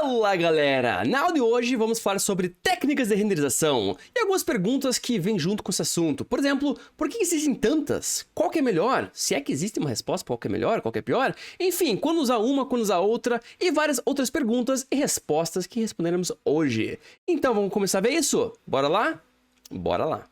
Fala galera! Na aula de hoje vamos falar sobre técnicas de renderização e algumas perguntas que vêm junto com esse assunto. Por exemplo, por que existem tantas? Qual que é melhor? Se é que existe uma resposta, qual que é melhor, qual que é pior? Enfim, quando usar uma, quando usar outra e várias outras perguntas e respostas que responderemos hoje. Então vamos começar a ver isso? Bora lá? Bora lá!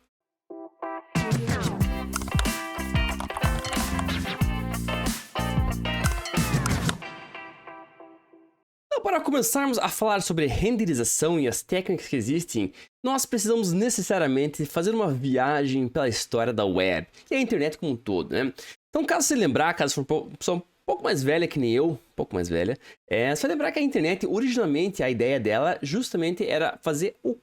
Para começarmos a falar sobre renderização e as técnicas que existem, nós precisamos necessariamente fazer uma viagem pela história da web e a internet como um todo, né? Então, caso você lembrar, caso for uma pessoa um pouco mais velha que nem eu, um pouco mais velha, você vai lembrar que a internet, originalmente, a ideia dela justamente era fazer o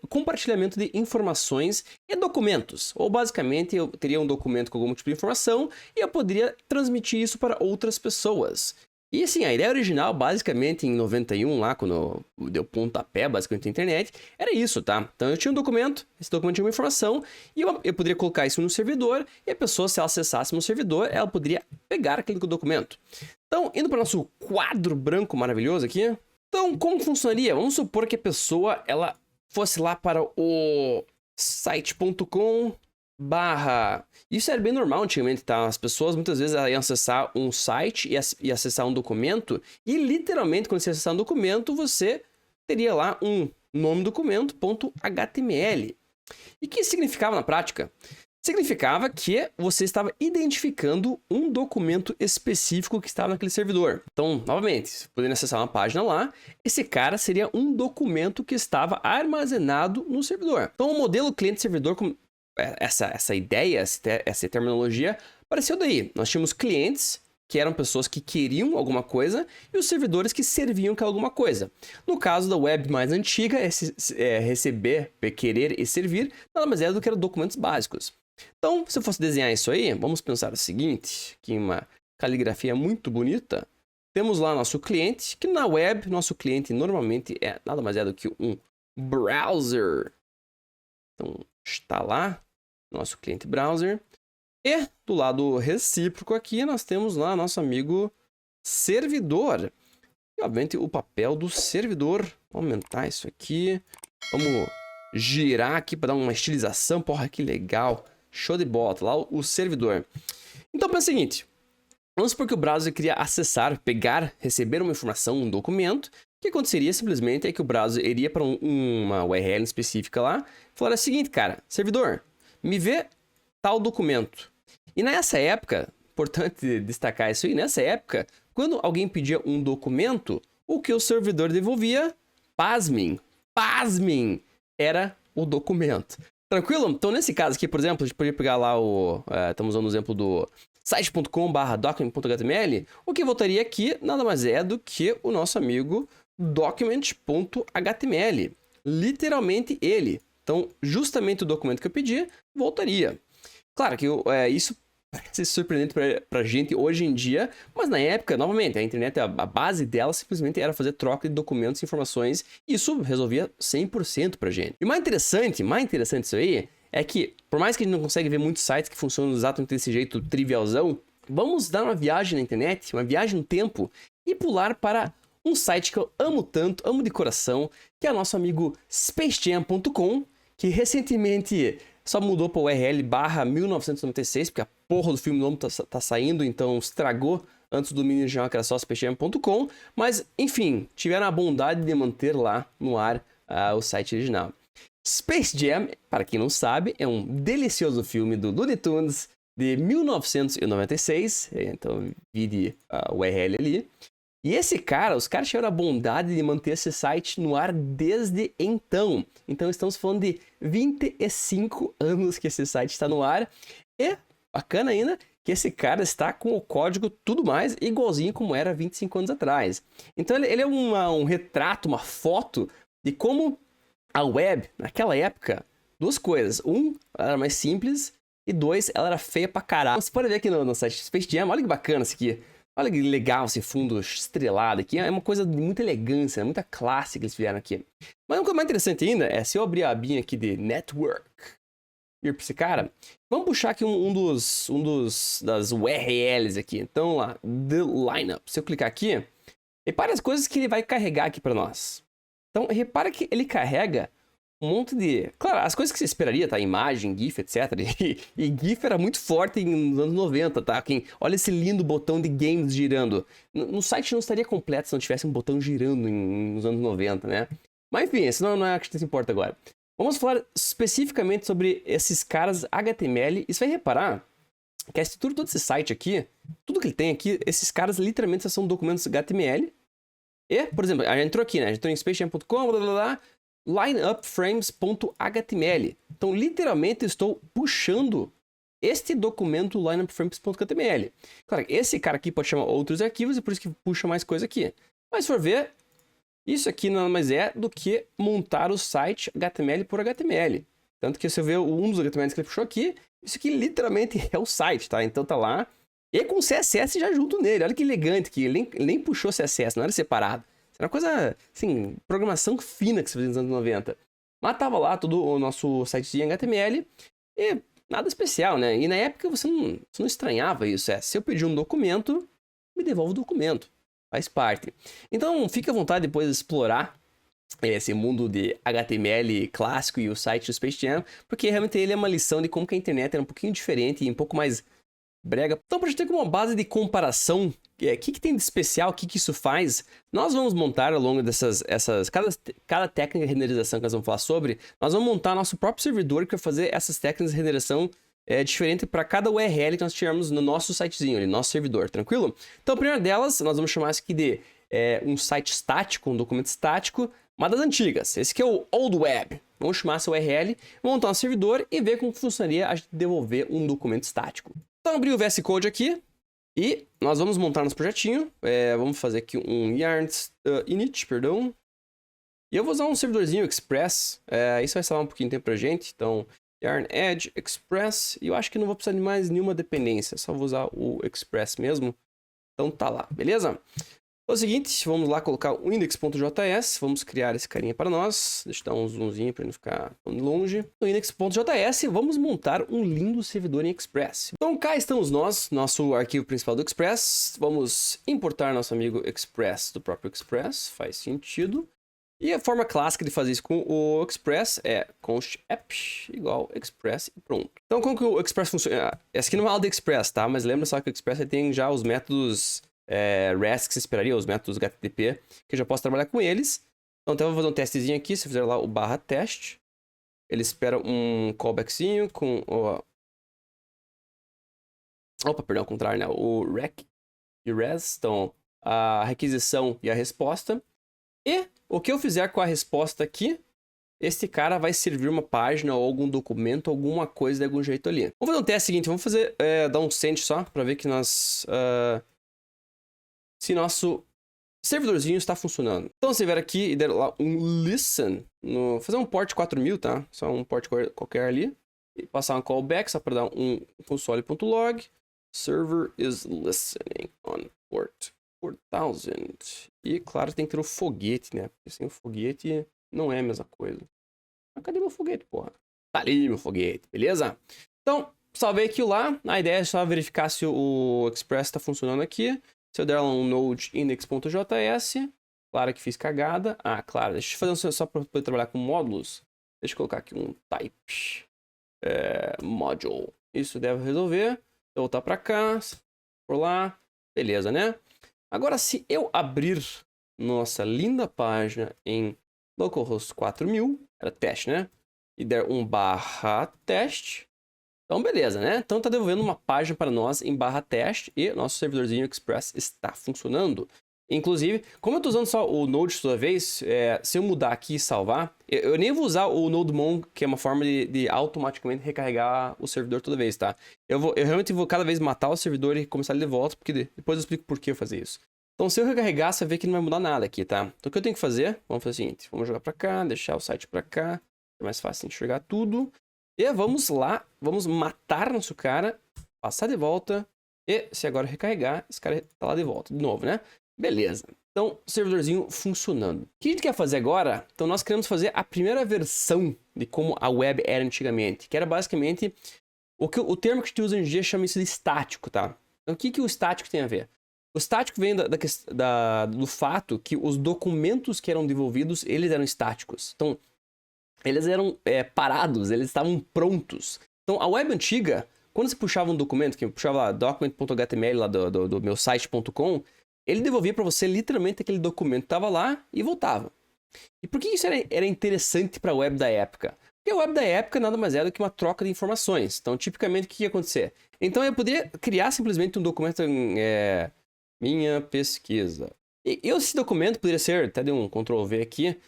compartilhamento de informações e documentos. Ou, basicamente, eu teria um documento com algum tipo de informação e eu poderia transmitir isso para outras pessoas. E assim, a ideia original, basicamente, em 91, lá, quando deu pontapé, basicamente, na internet, era isso, tá? Então, eu tinha um documento, esse documento tinha uma informação, e eu poderia colocar isso no servidor, e a pessoa, se ela acessasse no servidor, ela poderia pegar aquele documento. Então, indo para o nosso quadro branco maravilhoso aqui, então, como funcionaria? Vamos supor que a pessoa, ela fosse lá para o site.com/. Isso era bem normal antigamente, tá? As pessoas muitas vezes iam acessar um site e acessar um documento, e literalmente, quando você acessar um documento, você teria lá um nome do documento, .html. E o que isso significava na prática? Significava que você estava identificando um documento específico que estava naquele servidor. Então, novamente, podendo acessar uma página lá, esse cara seria um documento que estava armazenado no servidor. Então, o modelo cliente-servidor, essa ideia, essa terminologia, apareceu daí. Nós tínhamos clientes, que eram pessoas que queriam alguma coisa, e os servidores que serviam aquela alguma coisa. No caso da web mais antiga, receber, querer e servir, nada mais é do que eram documentos básicos. Então, se eu fosse desenhar isso aí, vamos pensar o seguinte, que em uma caligrafia muito bonita, temos lá nosso cliente, que na web, nosso cliente normalmente é nada mais é do que um browser. Então, está lá nosso cliente browser. E do lado recíproco aqui, nós temos lá nosso amigo servidor. E, obviamente, o papel do servidor. Vou aumentar isso aqui. Vamos girar aqui para dar uma estilização. Porra, que legal. Show de bola. Tá lá o servidor. Então, pensa o seguinte. Vamos supor que o browser queria acessar, pegar, receber uma informação, um documento. O que aconteceria simplesmente é que o browser iria para uma URL específica lá e falaria o seguinte, cara, servidor, me vê tal documento. E nessa época, importante destacar isso aí, nessa época, quando alguém pedia um documento, o que o servidor devolvia, pasmem, era o documento. Tranquilo? Então, nesse caso aqui, por exemplo, a gente poderia pegar lá estamos usando o exemplo do site.com/document.html, o que voltaria aqui nada mais é do que o nosso amigo document.html. Literalmente ele. Então, justamente o documento que eu pedi, voltaria. Claro que isso parece surpreendente pra gente hoje em dia, mas na época, novamente, a internet, a base dela simplesmente era fazer troca de documentos e informações, e isso resolvia 100% pra gente. E o mais interessante isso aí, é que, por mais que a gente não consiga ver muitos sites que funcionam exatamente desse jeito trivialzão, vamos dar uma viagem na internet, uma viagem no tempo, e pular para um site que eu amo tanto, amo de coração, que é o nosso amigo spacejam.com, que recentemente só mudou para o URL /1996, porque a porra do filme novo tá saindo, então estragou antes do domínio original, que era só spacejam.com, mas enfim, tiveram a bondade de manter lá no ar o site original. Space Jam, para quem não sabe, é um delicioso filme do Looney Tunes de 1996, então vide o URL ali. E os caras tiveram a bondade de manter esse site no ar desde então. Então estamos falando de 25 anos que esse site está no ar. E, bacana ainda, que esse cara está com o código tudo mais igualzinho como era 25 anos atrás. Então ele é um retrato, uma foto de como a web, naquela época, duas coisas. Um, ela era mais simples, e dois, ela era feia pra caralho. Você pode ver aqui no site Space Jam, olha que bacana isso aqui. Olha que legal esse fundo estrelado aqui. É uma coisa de muita elegância, muita classe que eles fizeram aqui. Mas uma coisa mais interessante ainda é se eu abrir a abinha aqui de Network e ir para esse cara, vamos puxar aqui das URLs aqui. Então lá, The Lineup. Se eu clicar aqui, Repare as coisas que ele vai carregar aqui para nós. Então, repara que ele carrega um monte de... Claro, as coisas que você esperaria, tá? Imagem, GIF, etc. E GIF era muito forte nos anos 90, tá? Olha esse lindo botão de games girando. No site não estaria completo se não tivesse um botão girando nos anos 90, né? Mas enfim, isso não é o que se importa agora. Vamos falar especificamente sobre esses caras HTML. E você vai reparar que a estrutura de todo esse site aqui, tudo que ele tem aqui, esses caras literalmente são documentos HTML. E, por exemplo, a gente entrou aqui, né? A gente entrou em spacejam.com, blá blá blá, lineupframes.html. Então, literalmente, eu estou puxando este documento lineupframes.html. Claro, esse cara aqui pode chamar outros arquivos e por isso que puxa mais coisa aqui. Mas, se for ver, isso aqui nada mais é do que montar o site HTML por HTML. Tanto que você vê um dos HTMLs que ele puxou aqui, isso aqui literalmente é o site, tá? Então tá lá. E com CSS já junto nele. Olha que elegante que ele nem puxou CSS, não era separado. Era uma coisa, assim, programação fina que se fazia nos anos 90. Mas tava lá todo o nosso sitezinho em HTML e nada especial, né? E na época você não estranhava isso. Se eu pedir um documento, me devolve o documento. Faz parte. Então, fique à vontade depois de explorar esse mundo de HTML clássico e o site do Space Jam, porque realmente ele é uma lição de como que a internet era um pouquinho diferente e um pouco mais brega. Então, para a gente ter como uma base de comparação, o que tem de especial, o que isso faz, nós vamos montar ao longo dessas... Cada técnica de renderização que nós vamos falar sobre, nós vamos montar nosso próprio servidor que vai fazer essas técnicas de renderização diferente para cada URL que nós tivermos no nosso sitezinho, ali, nosso servidor, tranquilo? Então, a primeira delas, nós vamos chamar isso aqui de um site estático, um documento estático, uma das antigas. Esse aqui é o Old Web. Vamos chamar essa URL, montar um servidor e ver como funcionaria a gente devolver um documento estático. Então, abrir o VS Code aqui e nós vamos montar nosso projetinho. Vamos fazer aqui um yarn init, perdão. E eu vou usar um servidorzinho Express. Isso vai salvar um pouquinho de tempo pra gente. Então, yarn edge express. E eu acho que não vou precisar de mais nenhuma dependência. Só vou usar o Express mesmo. Então tá lá, beleza? É o seguinte, vamos lá colocar o index.js, vamos criar esse carinha para nós, deixa eu dar um zoomzinho para não ficar tão longe. No index.js, vamos montar um lindo servidor em Express. Então cá estamos nós, nosso arquivo principal do Express, vamos importar nosso amigo Express do próprio Express, faz sentido. E a forma clássica de fazer isso com o Express é const app igual Express e pronto. Então como que o Express funciona? Essa aqui não é aula de Express, tá? Mas lembra só que o Express tem já os métodos... REST que você esperaria, os métodos HTTP, que eu já posso trabalhar com eles. Então eu vou fazer um testezinho aqui, se fizer lá o /test, ele espera um callbackzinho com o... Opa, perdão, ao contrário, né? O rec e res, então a requisição e a resposta. E o que eu fizer com a resposta aqui, este cara vai servir uma página ou algum documento, alguma coisa de algum jeito ali. Vamos fazer um teste seguinte, vamos fazer, dar um send só, para ver que nós... se nosso servidorzinho está funcionando. Então, se vier aqui e der lá um listen, fazer um port 4000, tá? Só um port qualquer ali. E passar um callback, só para dar um console.log. Server is listening on port 4000. E, claro, tem que ter o foguete, né? Porque sem o foguete não é a mesma coisa. Mas cadê meu foguete, porra? Tá ali, meu foguete, beleza? Então, salvei aquilo lá. A ideia é só verificar se o Express está funcionando aqui. Se eu der lá um node index.js, claro que fiz cagada. Claro, deixa eu fazer só para poder trabalhar com módulos. Deixa eu colocar aqui um type module. Isso deve resolver. Eu voltar para cá, por lá, beleza, né? Agora, se eu abrir nossa linda página em localhost 4000, era teste, né? E der um /test. Então, beleza, né? Então, tá devolvendo uma página para nós em /test e nosso servidorzinho Express está funcionando. Inclusive, como eu tô usando só o Node toda vez, se eu mudar aqui e salvar, eu nem vou usar o NodeMon, que é uma forma de automaticamente recarregar o servidor toda vez, tá? Eu realmente vou cada vez matar o servidor e começar ele de volta, porque depois eu explico por que eu fazer isso. Então, se eu recarregar, você vai ver que não vai mudar nada aqui, tá? Então, o que eu tenho que fazer? Vamos fazer o seguinte, vamos jogar para cá, deixar o site para cá, é mais fácil enxergar tudo. E vamos lá, vamos matar nosso cara, passar de volta, e se agora recarregar, esse cara tá lá de volta, de novo, né? Beleza. Então, servidorzinho funcionando. O que a gente quer fazer agora? Então, nós queremos fazer a primeira versão de como a web era antigamente, que era basicamente o termo que a gente usa hoje em dia chama isso de estático, tá? Então, o que o estático tem a ver? O estático vem do fato que os documentos que eram devolvidos, eles eram estáticos. Então, eles eram parados, eles estavam prontos. Então, a web antiga, quando você puxava um documento, que eu puxava lá, document.html lá do meu site.com, ele devolvia para você literalmente aquele documento que estava lá e voltava. E por que isso era interessante para a web da época? Porque a web da época nada mais é do que uma troca de informações. Então, tipicamente, o que ia acontecer? Então, eu poderia criar simplesmente um documento minha pesquisa. E esse documento poderia ser, até dei um Ctrl V aqui,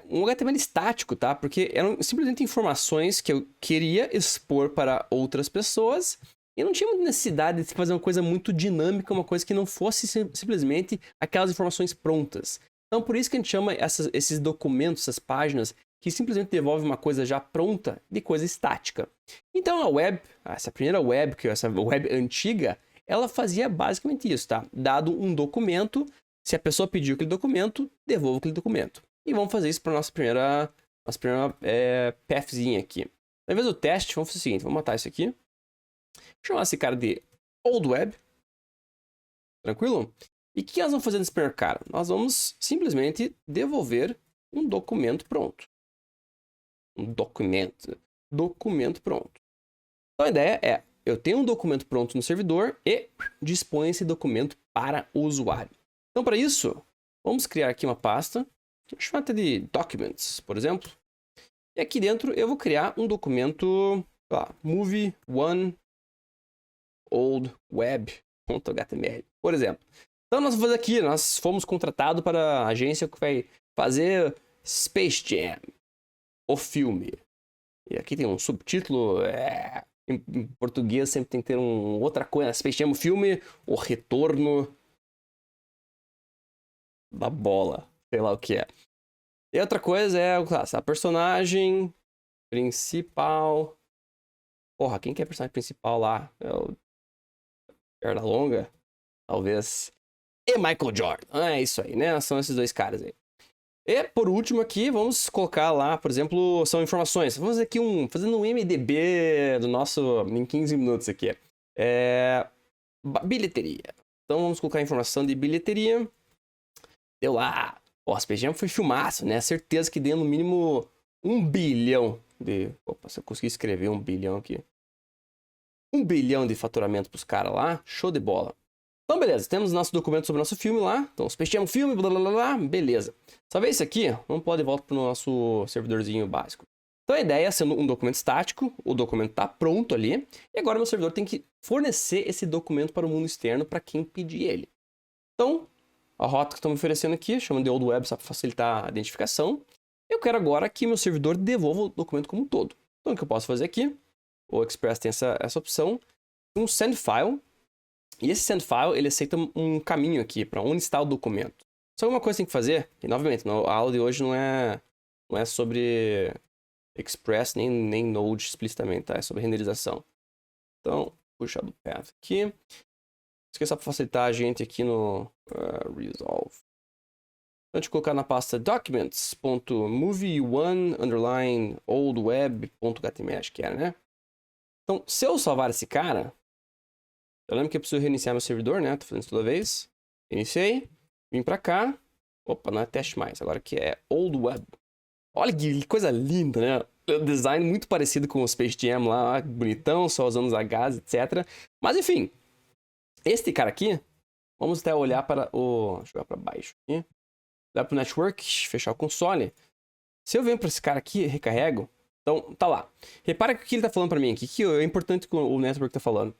um HTML estático, tá? Porque eram simplesmente informações que eu queria expor para outras pessoas e não tinha muita necessidade de fazer uma coisa muito dinâmica, uma coisa que não fosse simplesmente aquelas informações prontas. Então, por isso que a gente chama esses documentos, essas páginas, que simplesmente devolvem uma coisa já pronta de coisa estática. Então, a web, essa primeira web, que é essa web antiga, ela fazia basicamente isso, tá? Dado um documento, se a pessoa pediu aquele documento, devolva aquele documento. E vamos fazer isso para nossa primeira pathzinha aqui. Ao invés do teste, vamos fazer o seguinte, vamos matar isso aqui. Chamar esse cara de old web. Tranquilo? E o que nós vamos fazer nesse primeiro cara? Nós vamos simplesmente devolver um documento pronto. Um documento pronto. Então a ideia é, eu tenho um documento pronto no servidor e disponho esse documento para o usuário. Então para isso, vamos criar aqui uma pasta. Vou chamar até de Documents, por exemplo. E aqui dentro eu vou criar um documento, movie one old web.html, por exemplo. Então nós vamos fazer aqui, nós fomos contratados para a agência que vai fazer Space Jam, o filme. E aqui tem um subtítulo, em português sempre tem que ter outra coisa, Space Jam, o filme, o retorno da bola, sei lá o que é. E outra coisa é a personagem principal. Porra, quem que é a personagem principal lá? É o Pernalonga? Talvez. E Michael Jordan. É isso aí, né? São esses dois caras aí. E por último aqui, vamos colocar lá, por exemplo, são informações. Vamos fazer aqui fazendo um MDB do nosso em 15 minutos aqui. Bilheteria. Então vamos colocar a informação de bilheteria. Deu lá. O Space Jam foi filmaço, né? Certeza que deu no mínimo 1 bilhão de... Opa, se eu conseguir escrever 1 bilhão aqui. 1 bilhão de faturamento pros caras lá. Show de bola. Então, beleza. Temos nosso documento sobre o nosso filme lá. Então, Space Jam filme, blá, blá, blá, blá. Beleza. Salvei isso aqui. Vamos pular de volta pro nosso servidorzinho básico. Então, a ideia é sendo um documento estático. O documento tá pronto ali. E agora, meu servidor tem que fornecer esse documento para o mundo externo para quem pedir ele. Então... a rota que estão me oferecendo aqui, chamando de old web só para facilitar a identificação. Eu quero agora que meu servidor devolva o documento como um todo. Então, o que eu posso fazer aqui? O Express tem essa opção. Um send file. E esse send file, ele aceita um caminho aqui para onde está o documento. Só uma coisa que tem que fazer, e novamente, a aula de hoje não é sobre Express nem Node explicitamente, tá? É sobre renderização. Então, puxar do path aqui. Esqueça para facilitar a gente aqui no Resolve. Então, a gente colocar na pasta documents.movie1_oldweb.html, acho que era, né? Então, se eu salvar esse cara, eu lembro que eu preciso reiniciar meu servidor, né? Tô fazendo isso toda vez. Iniciei, vim para cá. Opa, não é teste mais, agora que é old web. Olha que coisa linda, né? O design muito parecido com o Space Jam lá, bonitão, só usando os Hs, etc. Mas, enfim... este cara aqui, vamos até olhar para o... deixa eu olhar para baixo aqui. Olhar para o network, fechar o console. Se eu venho para esse cara aqui e recarrego, então tá lá. Repara que o que ele tá falando para mim aqui, que é importante que o network tá falando.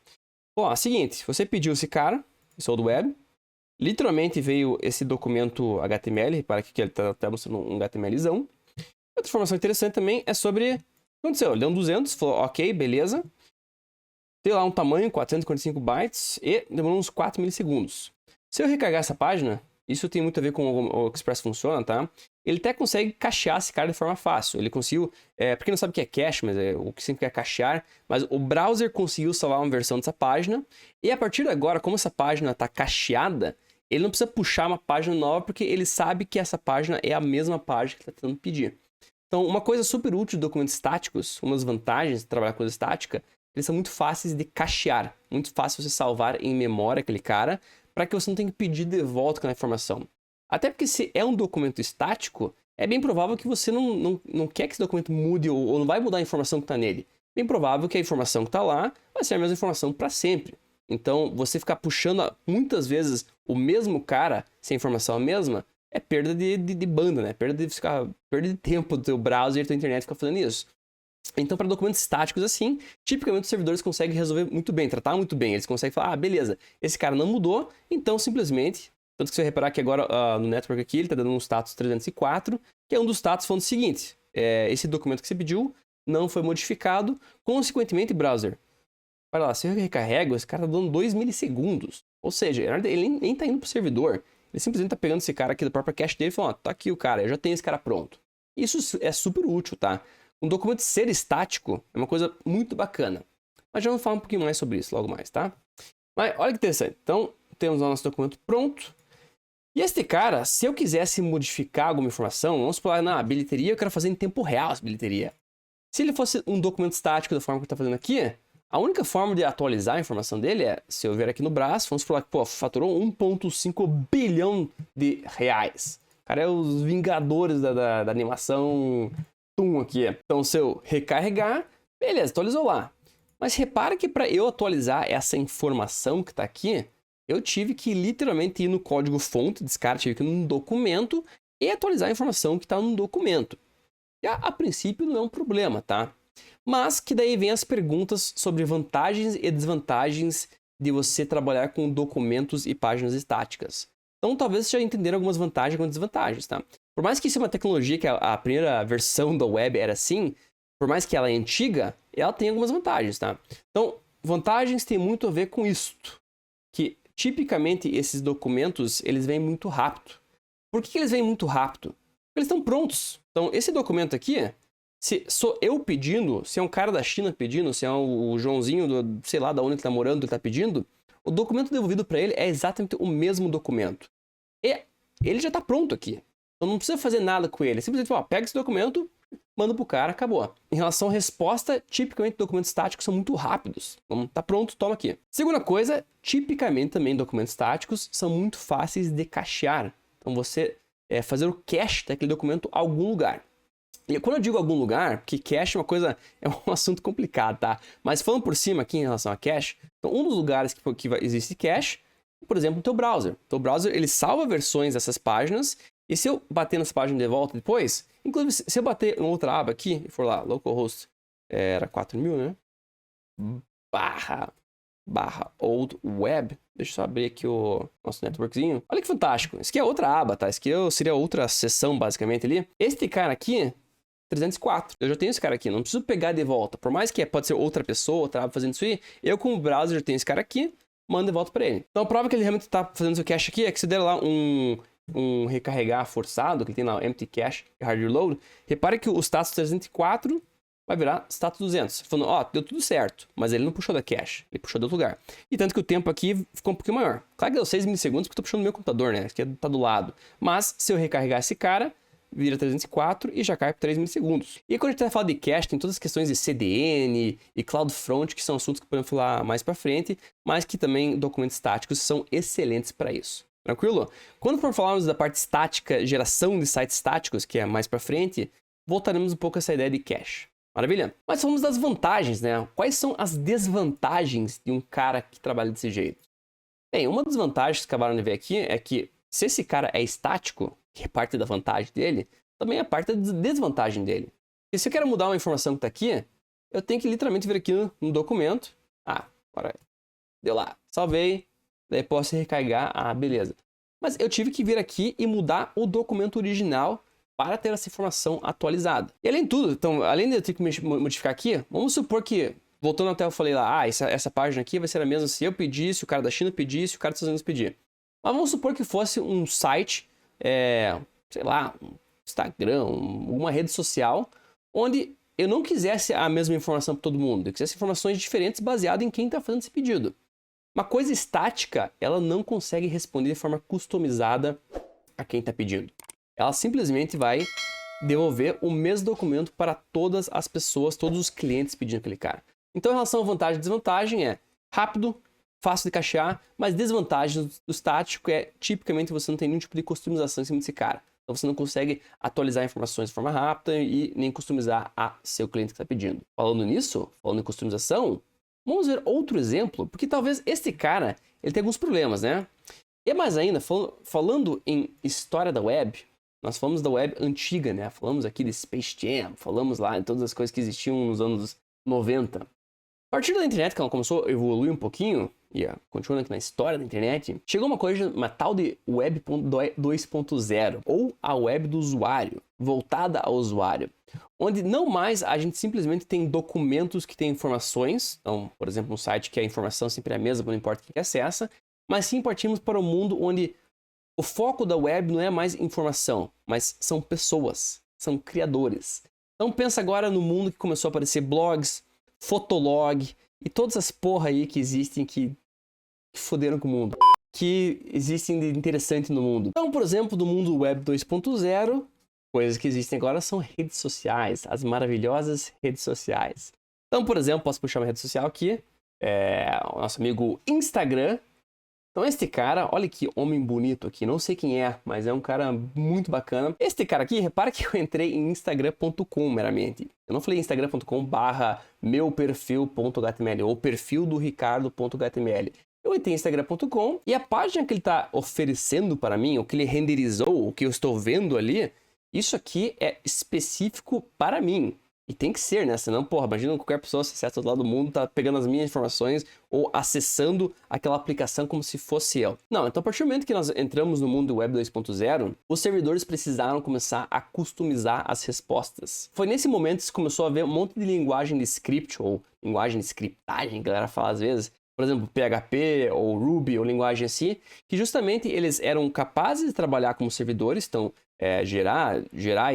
Bom, é o seguinte, você pediu esse cara, esse old web, literalmente veio esse documento HTML, repara que ele tá mostrando um HTMLzão. Outra informação interessante também é sobre... o que aconteceu? Ele deu um 200, falou, ok, beleza. Tem lá um tamanho, 445 bytes, e demorou uns 4 milissegundos. Se eu recarregar essa página, isso tem muito a ver com o Express funciona, tá? Ele até consegue cachear esse cara de forma fácil. Ele conseguiu, pra quem não sabe o que é cache, mas o que sempre é cachear, mas o browser conseguiu salvar uma versão dessa página, e a partir de agora, como essa página está cacheada, ele não precisa puxar uma página nova, porque ele sabe que essa página é a mesma página que ele está tentando pedir. Então, uma coisa super útil de documentos estáticos, uma das vantagens de trabalhar com coisa estática, eles são muito fáceis de cachear. Muito fácil você salvar em memória aquele cara, para que você não tenha que pedir de volta aquela informação. Até porque se é um documento estático, é bem provável que você não quer que esse documento mude ou não vai mudar a informação que está nele. Bem provável que a informação que está lá vai ser a mesma informação para sempre. Então, você ficar puxando muitas vezes o mesmo cara, se a informação é a mesma, é perda de banda, né? Perda de tempo do teu browser e da tua internet ficar fazendo isso. Então, para documentos estáticos assim, tipicamente os servidores conseguem resolver muito bem, tratar muito bem. Eles conseguem falar, beleza, esse cara não mudou, então simplesmente... Tanto que você vai reparar que agora no network aqui, ele está dando um status 304, que é um dos status falando o seguinte, esse documento que você pediu não foi modificado, consequentemente, browser, olha lá, se eu recarrego, esse cara está dando 2 milissegundos. Ou seja, ele nem está indo para o servidor, ele simplesmente está pegando esse cara aqui do próprio cache dele e falando, tá aqui o cara, eu já tenho esse cara pronto. Isso é super útil, tá? Um documento ser estático é uma coisa muito bacana. Mas já vamos falar um pouquinho mais sobre isso logo mais, tá? Mas olha que interessante. Então, temos o nosso documento pronto. E este cara, se eu quisesse modificar alguma informação, vamos supor, na bilheteria eu quero fazer em tempo real essa bilheteria. Se ele fosse um documento estático da forma que eu estou fazendo aqui, a única forma de atualizar a informação dele é, se eu ver aqui no braço, vamos falar que, pô, faturou 1,5 bilhão de reais. O cara é os vingadores da animação aqui. Então, se eu recarregar, beleza, atualizou lá. Mas repara que para eu atualizar essa informação que está aqui, eu tive que literalmente ir no código fonte desse cara, tive que ir num documento e atualizar a informação que está no documento. E a princípio não é um problema, tá? Mas que daí vem as perguntas sobre vantagens e desvantagens de você trabalhar com documentos e páginas estáticas. Então talvez você já entenderam algumas vantagens e algumas desvantagens, tá? Por mais que isso é uma tecnologia que a primeira versão da web era assim, por mais que ela é antiga, ela tem algumas vantagens, tá? Então, vantagens tem muito a ver com isto, que tipicamente esses documentos, eles vêm muito rápido. Por que eles vêm muito rápido? Porque eles estão prontos. Então, esse documento aqui, se sou eu pedindo, se é um cara da China pedindo, se é o Joãozinho, sei lá, da onde ele está morando, ele está pedindo, o documento devolvido para ele é exatamente o mesmo documento. E ele já está pronto aqui. Então, não precisa fazer nada com ele. Simplesmente fala, pega esse documento, manda pro cara, acabou. Em relação à resposta, tipicamente documentos estáticos são muito rápidos. Então, tá pronto, toma aqui. Segunda coisa, tipicamente também documentos estáticos são muito fáceis de cachear. Então, você fazer o cache daquele documento a algum lugar. E quando eu digo algum lugar, porque cache é uma coisa, é um assunto complicado, tá? Mas falando por cima aqui em relação a cache, então um dos lugares que existe cache, por exemplo, o teu browser. O teu browser, ele salva versões dessas páginas, e se eu bater nessa página de volta depois, inclusive se eu bater em outra aba aqui, e for lá, localhost, era 4000, né? Barra old web. Deixa eu só abrir aqui o nosso networkzinho. Olha que fantástico. Isso aqui é outra aba, tá? Isso aqui seria outra seção, basicamente, ali. Este cara aqui, 304. Eu já tenho esse cara aqui, não preciso pegar de volta. Por mais que pode ser outra pessoa, outra aba fazendo isso aí, eu como browser já tenho esse cara aqui, mando de volta para ele. Então a prova que ele realmente está fazendo seu cache aqui é que se der lá um recarregar forçado, que ele tem lá empty cache, hard reload, repare que o status 304 vai virar status 200. Falando, ó, deu tudo certo, mas ele não puxou da cache, ele puxou de outro lugar. E tanto que o tempo aqui ficou um pouquinho maior. Claro que deu 6 milissegundos porque eu tô puxando no meu computador, né? Esse aqui tá do lado. Mas se eu recarregar esse cara, vira 304 e já cai por 3 milissegundos. E quando a gente vai falar de cache, tem todas as questões de CDN e CloudFront, que são assuntos que podemos falar mais para frente, mas que também documentos estáticos são excelentes para isso. Tranquilo? Quando for falarmos da parte estática, geração de sites estáticos, que é mais para frente, voltaremos um pouco a essa ideia de cache. Maravilha? Mas falamos das vantagens, né? Quais são as desvantagens de um cara que trabalha desse jeito? Bem, uma das vantagens que acabaram de ver aqui é que se esse cara é estático, que é parte da vantagem dele, também é parte da desvantagem dele. E se eu quero mudar uma informação que está aqui, eu tenho que literalmente vir aqui no documento. Agora deu lá, salvei, daí posso recarregar, beleza. Mas eu tive que vir aqui e mudar o documento original para ter essa informação atualizada. E além de tudo, então, além de eu ter que modificar aqui, vamos supor que, voltando até eu falei lá, essa página aqui vai ser a mesma se eu pedisse, o cara da China pedisse, o cara dos Estados Unidos pedir. Mas vamos supor que fosse um site, sei lá, um Instagram, uma rede social, onde eu não quisesse a mesma informação para todo mundo, eu quisesse informações diferentes baseadas em quem está fazendo esse pedido. Uma coisa estática, ela não consegue responder de forma customizada a quem está pedindo. Ela simplesmente vai devolver o mesmo documento para todas as pessoas, todos os clientes pedindo aquele cara. Então, em relação à vantagem e desvantagem, é rápido, fácil de cachear, mas desvantagens do estático é, tipicamente, você não tem nenhum tipo de customização em cima desse cara. Então você não consegue atualizar informações de forma rápida e nem customizar a seu cliente que está pedindo. Falando nisso, falando em customização, vamos ver outro exemplo, porque talvez este cara, ele tenha alguns problemas, né? E mais ainda, falando em história da web, nós falamos da web antiga, né? Falamos aqui de Space Jam, falamos lá em todas as coisas que existiam nos anos 90. A partir da internet, que ela começou a evoluir um pouquinho, e continuando aqui na história da internet, chegou uma tal de Web 2.0, ou a web do usuário, voltada ao usuário, onde não mais a gente simplesmente tem documentos que têm informações, então, por exemplo, um site que a informação sempre é a mesma, não importa quem acessa, mas sim partimos para um mundo onde o foco da web não é mais informação, mas são pessoas, são criadores. Então pensa agora no mundo que começou a aparecer blogs, Fotolog e todas as porra aí que existem que foderam com o mundo, que existem de interessante no mundo. Então, por exemplo, do mundo web 2.0, coisas que existem agora são redes sociais, as maravilhosas redes sociais. Então, por exemplo, posso puxar uma rede social aqui, o nosso amigo Instagram. Então este cara, olha que homem bonito aqui, não sei quem é, mas é um cara muito bacana. Este cara aqui, repara que eu entrei em instagram.com meramente. Eu não falei instagram.com/meuperfil.html ou perfil do ricardo.html. Eu entrei em instagram.com e a página que ele está oferecendo para mim, o que ele renderizou, o que eu estou vendo ali, isso aqui é específico para mim. E tem que ser, né? Senão, porra, imagina qualquer pessoa acessa do lado do mundo, tá pegando as minhas informações ou acessando aquela aplicação como se fosse eu. Não, então a partir do momento que nós entramos no mundo Web 2.0, os servidores precisaram começar a customizar as respostas. Foi nesse momento que se começou a ver um monte de linguagem de script, ou linguagem de scriptagem, que a galera fala às vezes, por exemplo, PHP ou Ruby ou linguagem assim, que justamente eles eram capazes de trabalhar como servidores, então gerar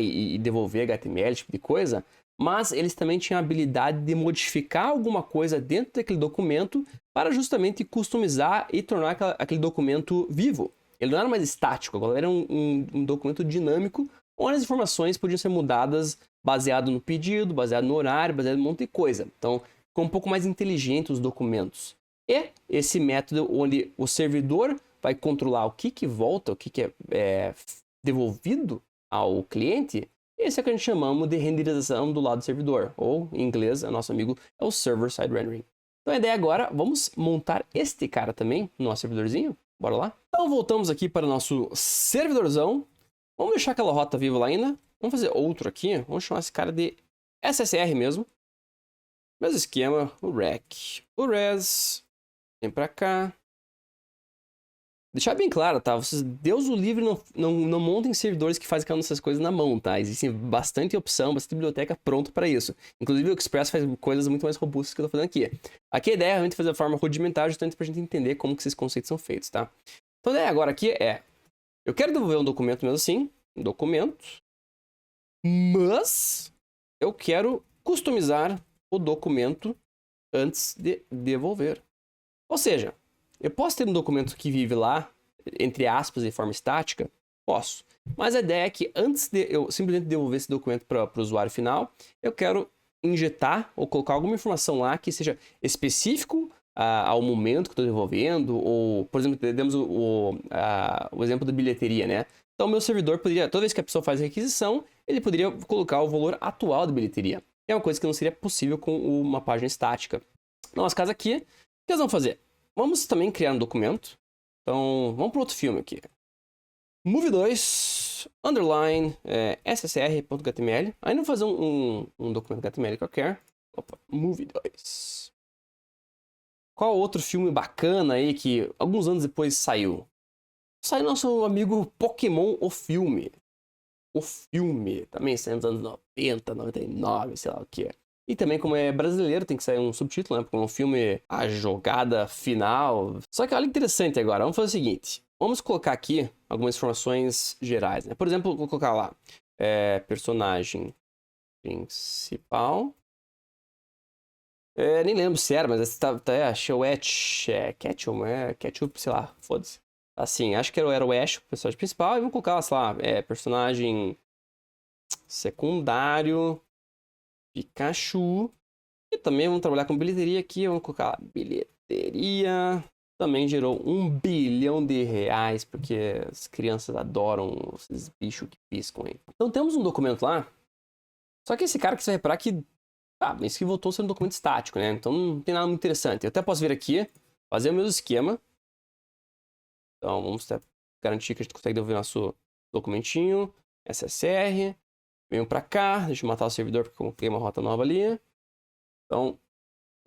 e devolver HTML, tipo de coisa, mas eles também tinham a habilidade de modificar alguma coisa dentro daquele documento para justamente customizar e tornar aquele documento vivo. Ele não era mais estático, agora era um documento dinâmico, onde as informações podiam ser mudadas baseado no pedido, baseado no horário, baseado em um monte de coisa. Então, ficou um pouco mais inteligente os documentos. E esse método onde o servidor vai controlar o que volta, o que é devolvido ao cliente, esse é o que a gente chamamos de renderização do lado do servidor, ou em inglês, nosso amigo é o server-side rendering. Então a ideia agora, vamos montar este cara também no nosso servidorzinho, bora lá? Então voltamos aqui para o nosso servidorzão, vamos deixar aquela rota viva lá ainda, vamos fazer outro aqui, vamos chamar esse cara de SSR mesmo, mesmo esquema, o rec, o res, vem pra cá. Deixar bem claro, tá? Vocês, Deus o livre, não montem servidores que fazem essas coisas na mão, tá? Existe bastante opção, bastante biblioteca pronta para isso. Inclusive o Express faz coisas muito mais robustas que eu tô fazendo aqui. Aqui a ideia é realmente fazer de forma rudimentar, justamente pra gente entender como que esses conceitos são feitos, tá? Então a ideia agora aqui eu quero devolver um documento mesmo assim, um documento, mas eu quero customizar o documento antes de devolver. Ou seja, eu posso ter um documento que vive lá, entre aspas, de forma estática? Posso. Mas a ideia é que antes de eu simplesmente devolver esse documento para o usuário final, eu quero injetar ou colocar alguma informação lá que seja específico ao momento que estou devolvendo, ou, por exemplo, temos o exemplo da bilheteria, né? Então, o meu servidor poderia, toda vez que a pessoa faz a requisição, ele poderia colocar o valor atual da bilheteria. É uma coisa que não seria possível com uma página estática. No nosso caso aqui, o que nós vamos fazer? Vamos também criar um documento. Então, vamos para outro filme aqui. Move2, underline, ssr.html. Aí vamos fazer um documento HTML qualquer. Opa, Move2. Qual outro filme bacana aí que alguns anos depois saiu? Saiu nosso amigo Pokémon, o filme. O filme, também saiu nos anos 90, 99, sei lá o que é. E também, como é brasileiro, tem que sair um subtítulo, né? Porque é um filme, a jogada final. Só que olha interessante agora, vamos fazer o seguinte. Vamos colocar aqui algumas informações gerais, né? Por exemplo, vou colocar lá, personagem principal. Nem lembro se era, mas Ketchup, sei lá, foda-se. Assim, acho que era o Ash, o personagem principal, e vamos colocar lá, sei lá, personagem secundário, Pikachu. E também vamos trabalhar com bilheteria aqui, vamos colocar bilheteria. Teria... Também gerou R$1 bilhão, porque as crianças adoram esses bichos que piscam aí. Então temos um documento lá, só que esse cara que você vai reparar que, isso que voltou a ser um documento estático, né? Então não tem nada muito interessante. Eu até posso vir aqui, fazer o mesmo esquema. Então vamos garantir que a gente consegue devolver nosso documentinho, SSR. Venho pra cá, deixa eu matar o servidor porque eu coloquei uma rota nova ali. Então,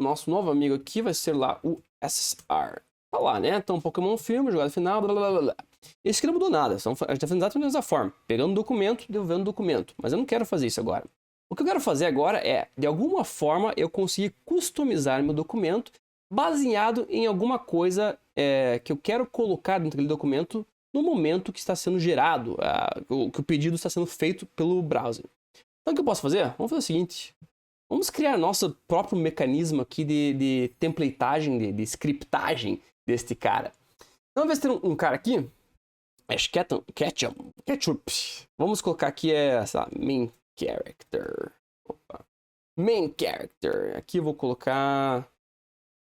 nosso novo amigo aqui vai ser lá o SSR. Tá lá, né? Então, Pokémon filme, jogada final, blá blá blá blá. Esse aqui não mudou nada. Então, a gente tá fazendo exatamente da mesma forma. Pegando um documento, devolvendo um documento. Mas eu não quero fazer isso agora. O que eu quero fazer agora é, de alguma forma, eu conseguir customizar meu documento baseado em alguma coisa que eu quero colocar dentro daquele documento no momento que está sendo gerado, que o pedido está sendo feito pelo browser. Então, o que eu posso fazer? Vamos fazer o seguinte. Vamos criar nosso próprio mecanismo aqui de templatagem, de scriptagem deste cara. Então, ao invés de ter um cara aqui, Ketchup. Vamos colocar aqui main character. Opa. Main character. Aqui eu vou colocar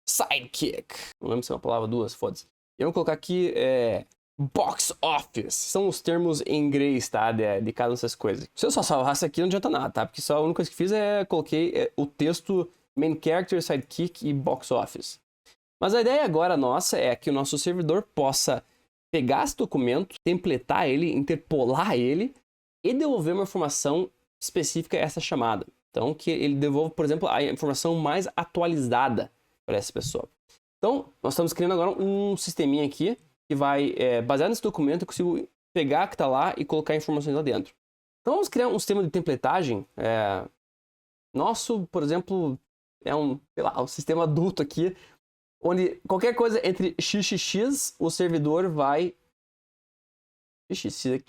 sidekick. Não lembro se é uma palavra duas, foda-se. Eu vou colocar aqui box office. São os termos em inglês, tá? De cada dessas coisas. Se eu só salvasse aqui, não adianta nada, tá? Porque só a única coisa que fiz coloquei o texto main character, sidekick e box office. Mas a ideia agora nossa é que o nosso servidor possa pegar esse documento, templatar ele, interpolar ele e devolver uma informação específica a essa chamada. Então, que ele devolva, por exemplo, a informação mais atualizada para essa pessoa. Então, nós estamos criando agora um sisteminha aqui que vai, baseado nesse documento, eu consigo pegar o que está lá e colocar informações lá dentro. Então, vamos criar um sistema de templatagem. Nosso, por exemplo, é um sistema adulto aqui, onde qualquer coisa entre xxx, o servidor vai... xxx,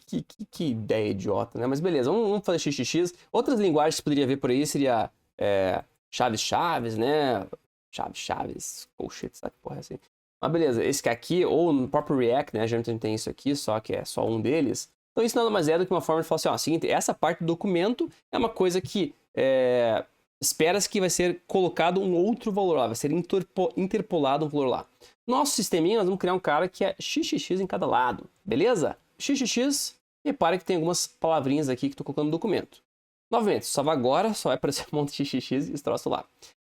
que ideia idiota, né? Mas beleza, vamos fazer xxx. Outras linguagens que poderia ver por aí seria chaves, né? Chaves, bullshit, sabe que porra é assim? Mas beleza, esse aqui, ou no próprio React, né? A gente tem isso aqui, só que é só um deles. Então isso nada mais é do que uma forma de falar assim, seguinte, essa parte do documento é uma coisa que espera-se que vai ser colocado um outro valor lá, vai ser interpolado um valor lá. Nosso sisteminha, nós vamos criar um cara que é xxx em cada lado, beleza? xxx, repare que tem algumas palavrinhas aqui que estou colocando no documento. Novamente, se salvar agora, só vai aparecer um monte de xxx e esse troço lá.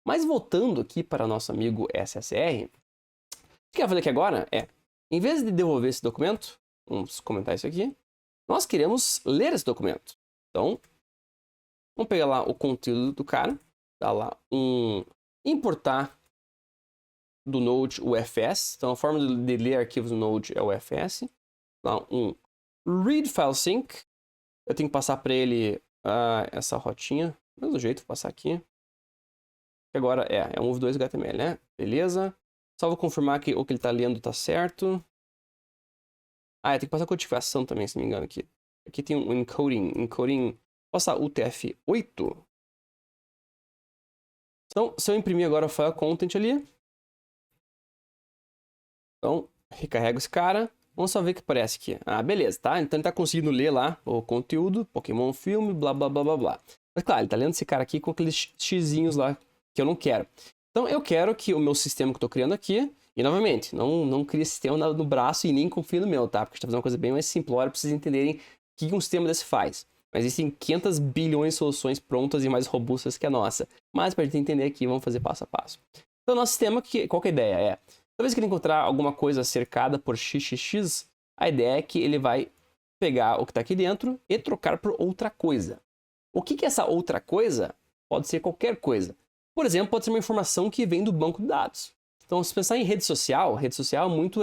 Mas voltando aqui para nosso amigo SSR, o que eu quero fazer aqui agora em vez de devolver esse documento, vamos comentar isso aqui, nós queremos ler esse documento. Então, vamos pegar lá o conteúdo do cara, dar lá importar do Node o FS. Então, a forma de ler arquivos do Node é o FS. Lá read file sync. Eu tenho que passar para ele essa rotinha. Do mesmo jeito, vou passar aqui. Agora é um move2 HTML, né? Beleza. Só vou confirmar que o que ele está lendo está certo. Eu tenho que passar codificação também, se não me engano aqui. Aqui tem um encoding. Passar UTF-8. Então, se eu imprimir agora o file content ali. Então, recarrego esse cara. Vamos só ver o que aparece aqui. Beleza, tá? Então ele tá conseguindo ler lá o conteúdo, Pokémon filme, blá, blá, blá, blá, blá. Mas claro, ele tá lendo esse cara aqui com aqueles xizinhos lá que eu não quero. Então eu quero que o meu sistema que eu tô criando aqui, e novamente, não crie sistema no braço e nem confie no meu, tá? Porque a gente tá fazendo uma coisa bem mais simplória pra vocês entenderem o que um sistema desse faz. Mas existem 500 bilhões de soluções prontas e mais robustas que a nossa. Mas pra gente entender aqui, vamos fazer passo a passo. Então nosso sistema, qual que é a ideia? Toda vez que ele encontrar alguma coisa cercada por xxx, a ideia é que ele vai pegar o que está aqui dentro e trocar por outra coisa. O que é essa outra coisa? Pode ser qualquer coisa. Por exemplo, pode ser uma informação que vem do banco de dados. Então, se pensar em rede social muito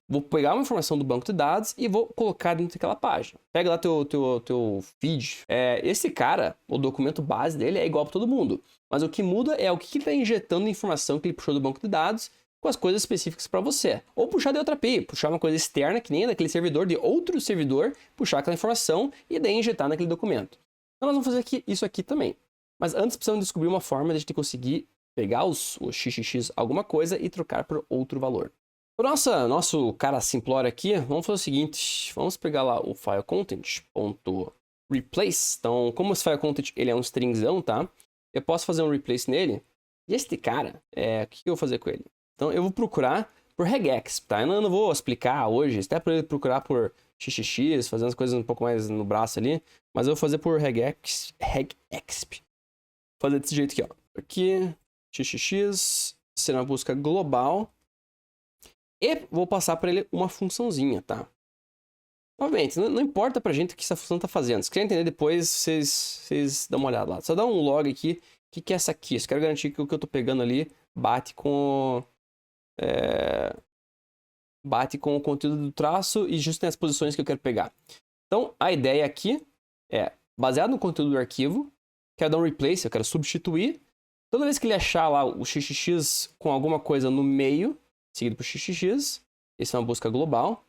vou pegar uma informação do banco de dados e vou colocar dentro daquela página. Pega lá teu feed. Esse cara, o documento base dele é igual para todo mundo. Mas o que muda é o que ele está injetando de informação que ele puxou do banco de dados com as coisas específicas para você. Ou puxar de outra API, puxar uma coisa externa, que nem daquele servidor, de outro servidor, puxar aquela informação e daí injetar naquele documento. Então nós vamos fazer isso aqui também. Mas antes precisamos descobrir uma forma de a gente conseguir pegar o xxx alguma coisa e trocar por outro valor. Nosso cara simplório aqui, vamos fazer o seguinte, vamos pegar lá o file content.replace. Então, como esse file content ele é um stringzão, tá? Eu posso fazer um replace nele. E este cara, o que eu vou fazer com ele? Então eu vou procurar por regexp, tá? Eu não vou explicar hoje, até para ele procurar por xxx, fazendo as coisas um pouco mais no braço ali, mas eu vou fazer por regexp. Fazer desse jeito aqui, ó. Aqui, xxx, será uma busca global. E vou passar para ele uma funçãozinha, tá? Obviamente, não importa pra gente o que essa função tá fazendo. Se quer entender depois, vocês dão uma olhada lá. Só dá um log aqui. O que é essa aqui? Eu quero garantir que o que eu tô pegando ali bate com o conteúdo do traço e justo nas posições que eu quero pegar. Então, a ideia aqui é, baseado no conteúdo do arquivo, quero dar um replace, eu quero substituir. Toda vez que ele achar lá o xxx com alguma coisa no meio, seguido por xxx, essa é uma busca global,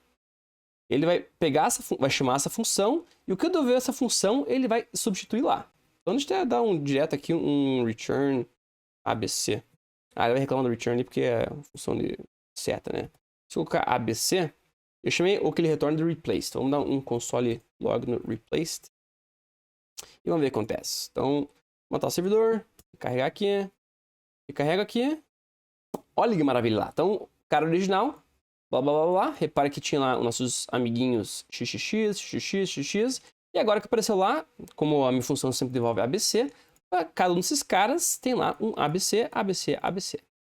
ele vai pegar vai chamar essa função, e o que eu devolver essa função, ele vai substituir lá. Então, a gente vai dar direto aqui um return ABC. Ele vai reclamar do return porque é uma função de seta, né? Se eu colocar ABC, eu chamei o que ele retorna de replaced. Então, vamos dar um console log no replaced. E vamos ver o que acontece. Então, montar o servidor, carregar aqui, e carrega aqui. Olha que maravilha lá. Então, cara original, blá blá blá blá. Repara que tinha lá os nossos amiguinhos xxx. E agora que apareceu lá, como a minha função sempre devolve ABC, cada um desses caras tem lá um ABC.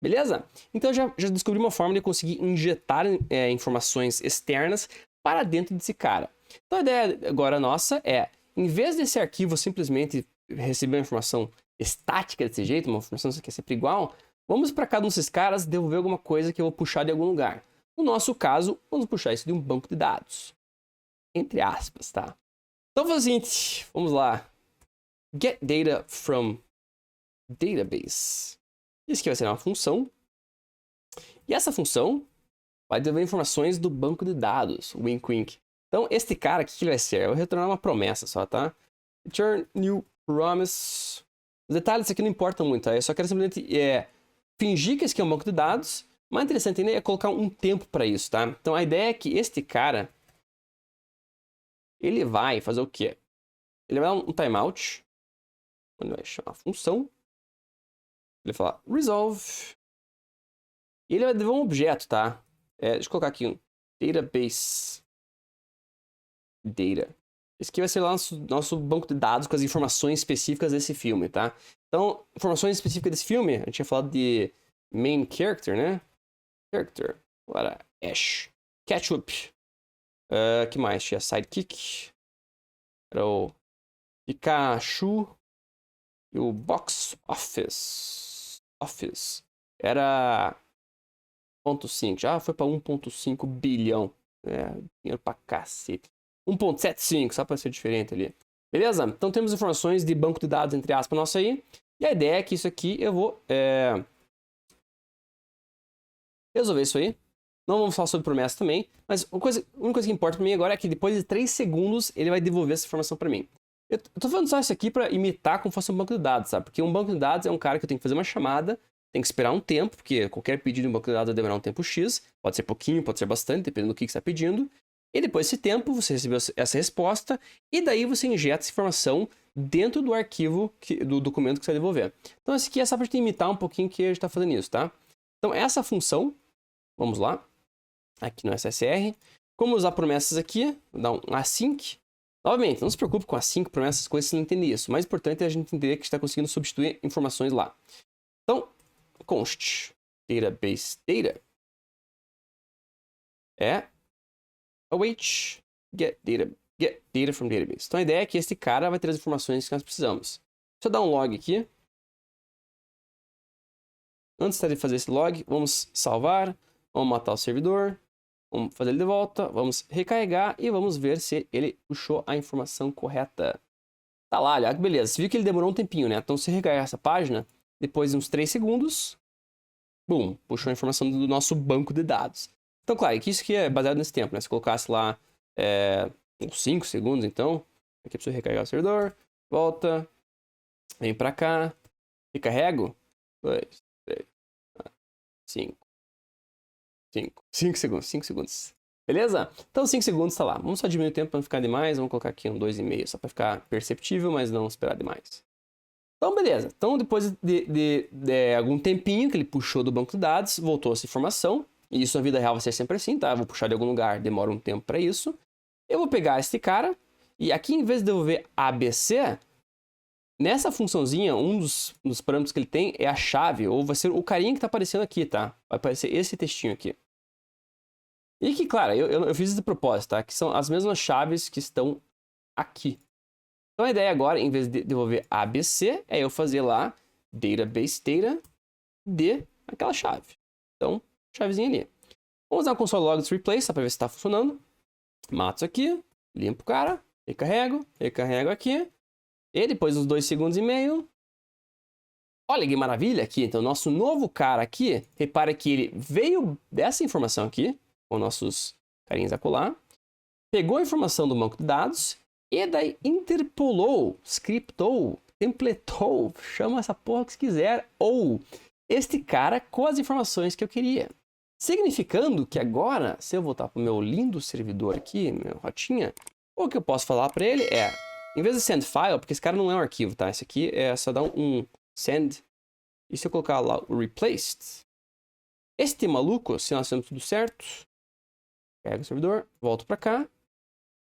Beleza? Então já descobri uma forma de conseguir injetar informações externas para dentro desse cara. Então a ideia agora nossa é, em vez desse arquivo simplesmente receber uma informação estática desse jeito, uma informação que é sempre igual, vamos para cada um desses caras devolver alguma coisa que eu vou puxar de algum lugar. No nosso caso, vamos puxar isso de um banco de dados. Entre aspas, tá? Então faz o seguinte, vamos lá. Get data from database. Isso aqui vai ser uma função. E essa função vai devolver informações do banco de dados, wink wink. Então, este cara aqui que vai ser? Eu vou retornar uma promessa só, tá? Return new promise. Os detalhes aqui não importam muito, tá? Eu só quero simplesmente fingir que esse aqui é um banco de dados. O mais interessante ainda é colocar um tempo para isso, tá? Então, a ideia é que este cara, ele vai fazer o quê? Ele vai dar um timeout, onde vai chamar a função. Ele vai falar resolve. E ele vai devolver um objeto, tá? Deixa eu colocar aqui um database data. Esse aqui vai ser lá nosso banco de dados com as informações específicas desse filme, tá? Então, informações específicas desse filme, a gente tinha falado de main character, né? Character, agora Ash, Ketchup, que mais? Tinha sidekick, era o Pikachu e o box office. Era 1.5, já foi para 1.5 bilhão. Dinheiro pra cacete. 1.75, só para ser diferente ali. Beleza? Então temos informações de banco de dados, entre aspas, nosso aí. E a ideia é que isso aqui eu vou resolver isso aí. Não vamos falar sobre promessa também, mas a única coisa que importa para mim agora é que depois de 3 segundos ele vai devolver essa informação para mim. Eu tô falando só isso aqui para imitar como fosse um banco de dados, sabe? Porque um banco de dados é um cara que eu tenho que fazer uma chamada, tem que esperar um tempo, porque qualquer pedido em um banco de dados vai demorar um tempo X, pode ser pouquinho, pode ser bastante, dependendo do que você está pedindo. E depois desse tempo, você recebeu essa resposta, e daí você injeta essa informação dentro do arquivo, do documento que você vai devolver. Então, esse aqui é só para imitar um pouquinho que a gente está fazendo isso, tá? Então, essa função, vamos lá, aqui no SSR, como usar promessas aqui, vou dar um async. Novamente, não se preocupe com async, promessas, coisas, você não entender isso. O mais importante é a gente entender que está conseguindo substituir informações lá. Então, const database data await get data from database. Então a ideia é que esse cara vai ter as informações que nós precisamos. Deixa eu dar um log aqui. Antes de fazer esse log, vamos salvar, vamos matar o servidor, vamos fazer ele de volta, vamos recarregar e vamos ver se ele puxou a informação correta. Tá lá, olha que beleza. Você viu que ele demorou um tempinho, né? Então se recarregar essa página, depois de uns 3 segundos, bum, puxou a informação do nosso banco de dados. Então, claro, que isso aqui é baseado nesse tempo, né? Se colocasse lá uns 5 segundos, então, aqui preciso recarregar o servidor, volta, vem pra cá, recarrego, 2, 3, 4, 5 segundos. Beleza? Então, 5 segundos tá lá. Vamos só diminuir o tempo para não ficar demais, vamos colocar aqui um 2,5, só para ficar perceptível, mas não esperar demais. Então, beleza. Então, depois de algum tempinho que ele puxou do banco de dados, voltou essa informação. E isso na vida real vai ser sempre assim, tá? Eu vou puxar de algum lugar, demora um tempo para isso. Eu vou pegar este cara, e aqui em vez de devolver ABC, nessa funçãozinha, um dos parâmetros que ele tem é a chave, ou vai ser o carinha que está aparecendo aqui, tá? Vai aparecer esse textinho aqui. E que, claro, eu fiz isso de propósito, tá? Que são as mesmas chaves que estão aqui. Então a ideia agora, em vez de devolver ABC, é eu fazer lá database data de aquela chave. Então, chavezinha ali. Vamos usar o console logs replace, para ver se está funcionando. Mato isso aqui, limpo o cara, recarrego aqui. E depois dos 2 segundos e meio, olha que maravilha aqui. Então, nosso novo cara aqui, repara que ele veio dessa informação aqui, com nossos carinhas a colar, pegou a informação do banco de dados e daí interpolou, scriptou, templetou, chama essa porra que você quiser, ou este cara com as informações que eu queria. Significando que agora, se eu voltar para o meu lindo servidor aqui, meu rotinha, o que eu posso falar para ele é, em vez de send file, porque esse cara não é um arquivo, tá? Esse aqui é só dar um send. E se eu colocar lá o replaced, este maluco, se nós temos tudo certo, pega o servidor, volto para cá,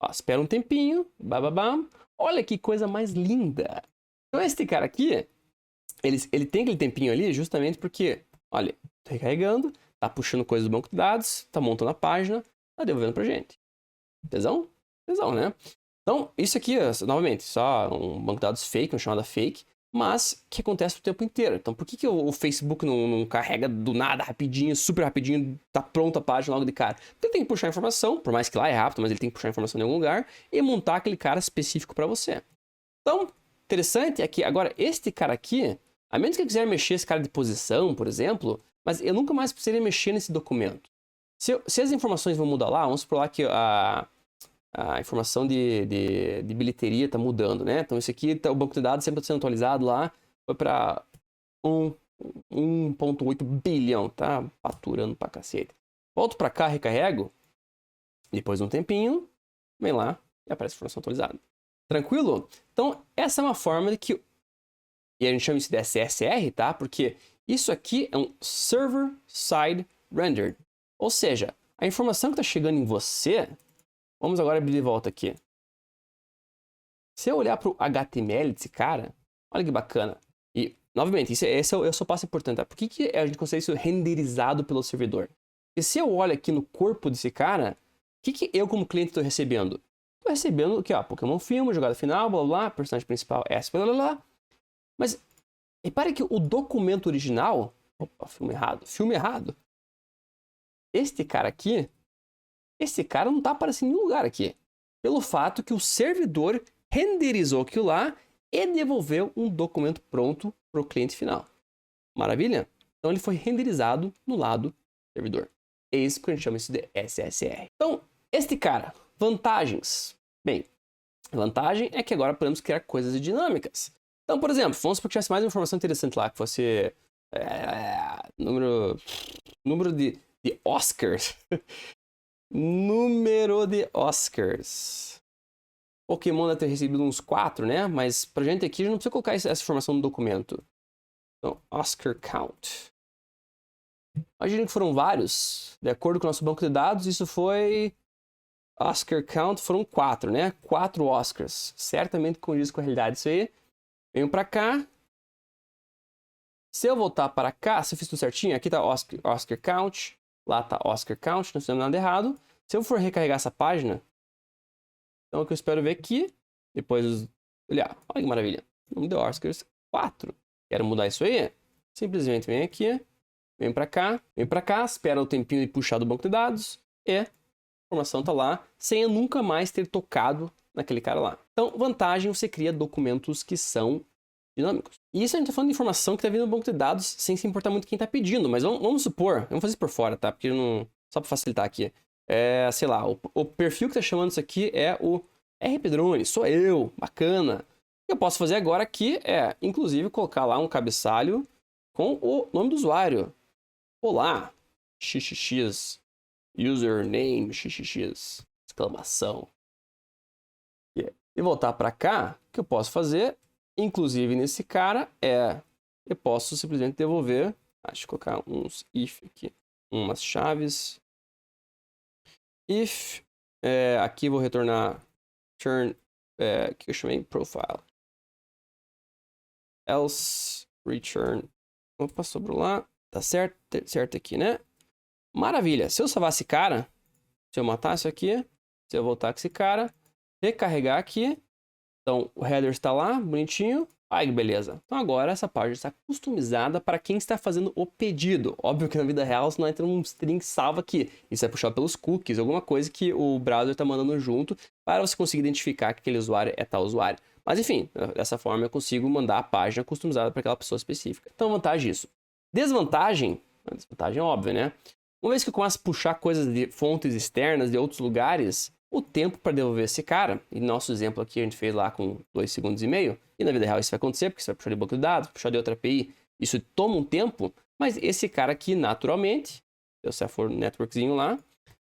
ó, espera um tempinho, bababam, olha que coisa mais linda. Então este cara aqui, ele tem aquele tempinho ali justamente porque, olha, tô recarregando, tá puxando coisa do banco de dados, tá montando a página, tá devolvendo pra gente. Tesão? Tesão, né? Então, isso aqui, novamente, só um banco de dados fake, uma chamada fake, mas que acontece o tempo inteiro. Então, por que o Facebook não carrega do nada, rapidinho, super rapidinho, tá pronta a página logo de cara? Porque ele tem que puxar a informação, por mais que lá é rápido, mas ele tem que puxar a informação em algum lugar e montar aquele cara específico para você. Então, interessante é que agora este cara aqui, a menos que eu quiser mexer esse cara de posição, por exemplo, mas eu nunca mais precisaria mexer nesse documento. Se as informações vão mudar lá, vamos supor lá que a informação de bilheteria está mudando, né? Então, esse aqui, o banco de dados sempre está sendo atualizado lá, foi para 1,8 bilhão, tá? Faturando pra cacete. Volto para cá, recarrego, depois de um tempinho, vem lá e aparece a informação atualizada. Tranquilo? Então, essa é uma forma de que... E a gente chama isso de SSR, tá? Porque isso aqui é um Server Side Rendered. Ou seja, a informação que está chegando em você... Vamos agora abrir de volta aqui. Se eu olhar para o HTML desse cara, olha que bacana. E, novamente, esse é o seu passo importante. Tá? Por que a gente consegue isso renderizado pelo servidor? E se eu olho aqui no corpo desse cara, o que eu como cliente estou recebendo? Estou recebendo aqui, ó, Pokémon Filme, jogada final, blá blá, personagem principal, S, blá blá blá. Mas, repare que o documento original... Opa, filme errado. Este cara aqui... Esse cara não está aparecendo em nenhum lugar aqui. Pelo fato que o servidor renderizou aquilo lá e devolveu um documento pronto para o cliente final. Maravilha? Então ele foi renderizado no lado do servidor. É isso que a gente chama isso de SSR. Então, este cara, vantagens. Bem, vantagem é que agora podemos criar coisas dinâmicas. Então, por exemplo, vamos supor que tivesse mais uma informação interessante lá, que fosse número de Oscars. Número de Oscars. Pokémon deve ter recebido uns 4, né? Mas pra gente aqui, a gente não precisa colocar essa informação no documento. Então, Oscar Count. Imagina que foram vários. De acordo com o nosso banco de dados, isso foi... Oscar Count foram 4, né? 4 Oscars. Certamente condiz com a realidade isso aí. Venho pra cá. Se eu voltar para cá, se eu fiz tudo certinho, aqui tá Oscar Count. Lá tá Oscar Count, não fizemos nada errado. Se eu for recarregar essa página, então o que eu espero ver aqui, depois olhar, olha que maravilha, número de Oscars 4. Quero mudar isso aí? Simplesmente vem aqui, vem pra cá, espera o tempinho de puxar do banco de dados e a informação tá lá, sem eu nunca mais ter tocado naquele cara lá. Então, vantagem, você cria documentos que são dinâmicos. E isso a gente tá falando de informação que tá vindo do banco de dados sem se importar muito quem tá pedindo. Mas vamos supor, vamos fazer isso por fora, tá? Porque não... Só pra facilitar aqui. Sei lá, o perfil que tá chamando isso aqui é o R. Pedroni, sou eu, bacana. O que eu posso fazer agora aqui é, inclusive, colocar lá um cabeçalho com o nome do usuário. Olá, xxx, username, xxx, exclamação. E voltar pra cá, o que eu posso fazer inclusive nesse cara, eu posso simplesmente devolver, deixa eu colocar uns if aqui, umas chaves. If, aqui vou retornar turn, que eu chamei profile. Else, return, opa, sobrou lá, tá certo aqui, né? Maravilha, se eu salvar esse cara, se eu matar isso aqui, se eu voltar com esse cara, recarregar aqui, então o header está lá, bonitinho, ai que beleza. Então agora essa página está customizada para quem está fazendo o pedido. Óbvio que na vida real você não entra num string salva aqui, isso é puxado pelos cookies, alguma coisa que o browser está mandando junto para você conseguir identificar que aquele usuário é tal usuário. Mas enfim, dessa forma eu consigo mandar a página customizada para aquela pessoa específica. Então vantagem disso. Desvantagem, a desvantagem é óbvia, né? Uma vez que eu começo a puxar coisas de fontes externas de outros lugares, o tempo para devolver esse cara, e nosso exemplo aqui a gente fez lá com 2 segundos e meio, e na vida real isso vai acontecer, porque você vai puxar de banco de dados, puxar de outra API, isso toma um tempo, mas esse cara aqui, naturalmente, se eu for no networkzinho lá,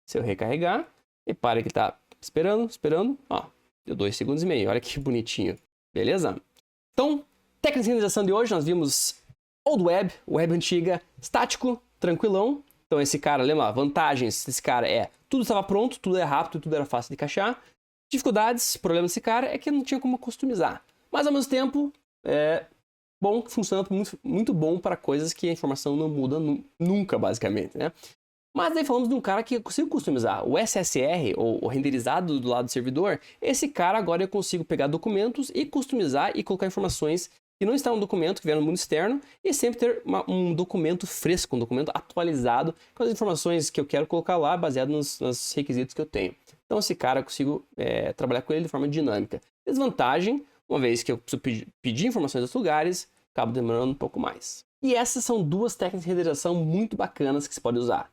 se eu recarregar, repare que ele tá esperando, ó, deu 2 segundos e meio, olha que bonitinho, beleza? Então, técnica de renderização de hoje, nós vimos Old Web, web antiga, estático, tranquilão. Então esse cara, lembra, vantagens desse cara tudo estava pronto, tudo é rápido, tudo era fácil de encaixar. Dificuldades, problema desse cara é que não tinha como customizar. Mas ao mesmo tempo, bom, funciona muito bom para coisas que a informação não muda nunca, basicamente, né? Mas aí falamos de um cara que eu consigo customizar. O SSR, ou o renderizado do lado do servidor, esse cara agora eu consigo pegar documentos e customizar e colocar informações que não está um documento que vier no mundo externo e sempre ter um documento fresco, um documento atualizado com as informações que eu quero colocar lá baseado nos requisitos que eu tenho. Então esse cara eu consigo trabalhar com ele de forma dinâmica. Desvantagem, uma vez que eu preciso pedir informações dos lugares, acabo demorando um pouco mais. E essas são duas técnicas de renderização muito bacanas que você pode usar.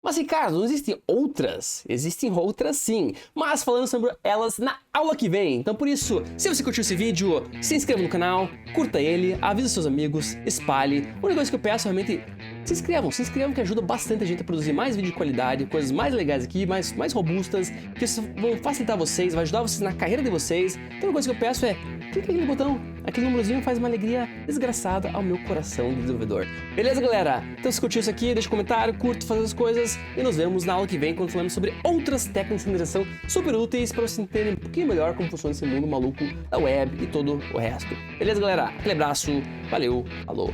Mas, Ricardo, não existem outras? Existem outras sim, mas falando sobre elas na aula que vem. Então, por isso, se você curtiu esse vídeo, se inscreva no canal, curta ele, avise seus amigos, espalhe. A única coisa que eu peço é realmente se inscrevam que ajuda bastante a gente a produzir mais vídeo de qualidade, coisas mais legais aqui, mais robustas, que vão facilitar vocês, vai ajudar vocês na carreira de vocês. Então, a coisa que eu peço clica naquele botão, aquele númerozinho faz uma alegria desgraçada ao meu coração de desenvolvedor. Beleza, galera? Então, se curtiu isso aqui, deixa um comentário, curta, faz as coisas e nos vemos na aula que vem quando falamos sobre outras técnicas de renderização super úteis para vocês entenderem um pouquinho melhor como funciona esse mundo maluco da web e todo o resto. Beleza, galera? Aquele abraço, valeu, falou!